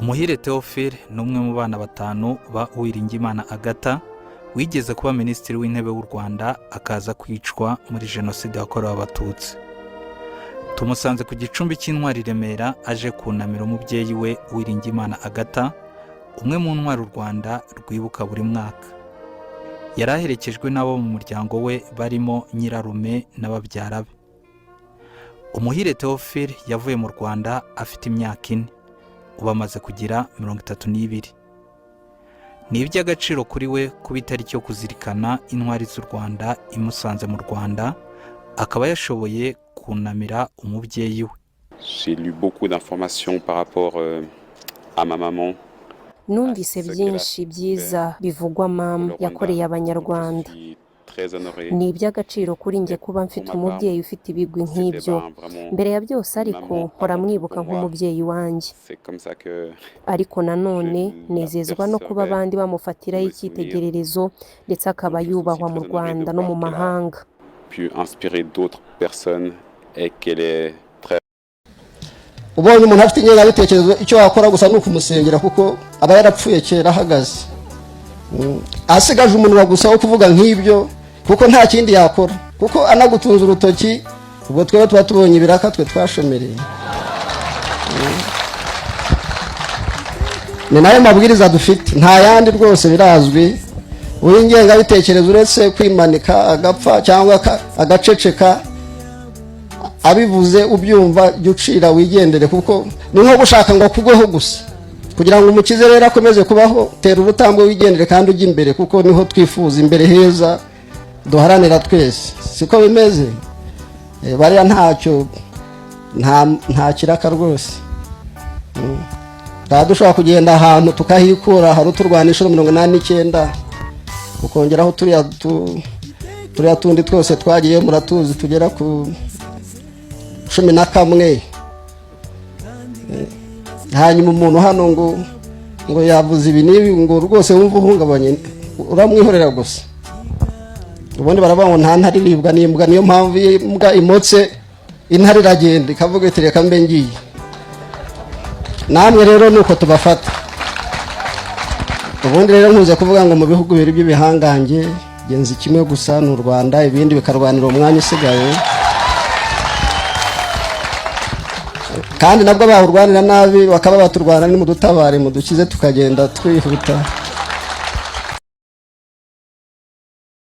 Umuhire Theophile ni umwe mu bana batanu ba Uwiringiyimana Agatha wigeze kuba minisitiri w'intebe w'u Rwanda akaza kwicwa muri jenoside yakorewe Abatutsi. Tumusanze ku gicumbi cy'intwari Remera aje kunamira umubyeyi we Uwiringiyimana Agatha, umwe mu ntwari u Rwanda rwibuka buri mwaka. Yari aherekejwe n'abo mu muryango we barimo nyirarume n'ababyara be. Umuhire Theophile yavuye mu Rwanda afite imyaka 4, ubu amaze kugira 32. Ni iby'agaciro kuri we kuba itariki yo kuzirikana intwari z'u Rwanda imusanze mu Rwanda, akaba yashoboye kunamira umubyeyi we. J'ai lu beaucoup d'informations par rapport à ma maman. Numvise byinshi byiza bivugwa mama yakoreye abanyarwanda. Ni iby'agaciro kuri njye kuba mfite umubyeyi ufite ibigwi nk'ibyo. Mbere ya byose ariko mpora mwibuka nk'umubyeyi wanjye. Ariko nanone nezezwa no kuba abandi bamufatiraho icyitegererezo ndetse akaba yubahwa mu Rwanda no mu mahanga. Ubonye umuntu afite ingengabitekerezo icyo wakora gusa ni ukumusengera kuko aba yarapfuye kera ahagaze. Asigaje umuntu gusa wo kuvuga nk'ibyo kuko nta kindi yakora, kuko anagutunza urutoki ubwo twebwe tuba tubonye ibiraka twe twashomereye. Ni nayo mabwiriza dufite, nta yandi rwose birazwi. Uw'ingengabitekerezo uretse kwimanika agapfa cyangwa agaceceka, abivuze ubyumva jucira wigendere, kuko ni nko gushaka ngo kugweho gusa kugira ngo umukize rero akomeze kubaho. Tera urutambwe wigendere kandi ujye imbere, kuko niho twifuza imbere heza duharanira twese. Siko bimeze? Bariya ntacyo nta kiraka rwose. Dushobora kugenda ahantu tukahikura hari uturwanisho 89 ukongeraho turiya tundi twose twagiye muratuzi tugera ku 11. Hanyuma umuntu hano ngo yavuze ibi nibi ngo rwose wumva uhungabanye, uramwihorera gusa. Ubundi baravuga nta ntari ribwa n'imbwa, niyo mpamvu imbwa imotse intare iragenda ikavuga iti reka mbe ngiye. Namwe rero nuko tubafata. Ubundi rero nkuze kuvuga ngo mu bihugu biri by'ibihangange genzi kimwe gusa n'u Rwanda, ibindi bikarwanira umwanya usigaye. Kandi nabwo bahurwanira nabi bakaba baturwana, ni mu dutabare mu dukize tukagenda twihuta.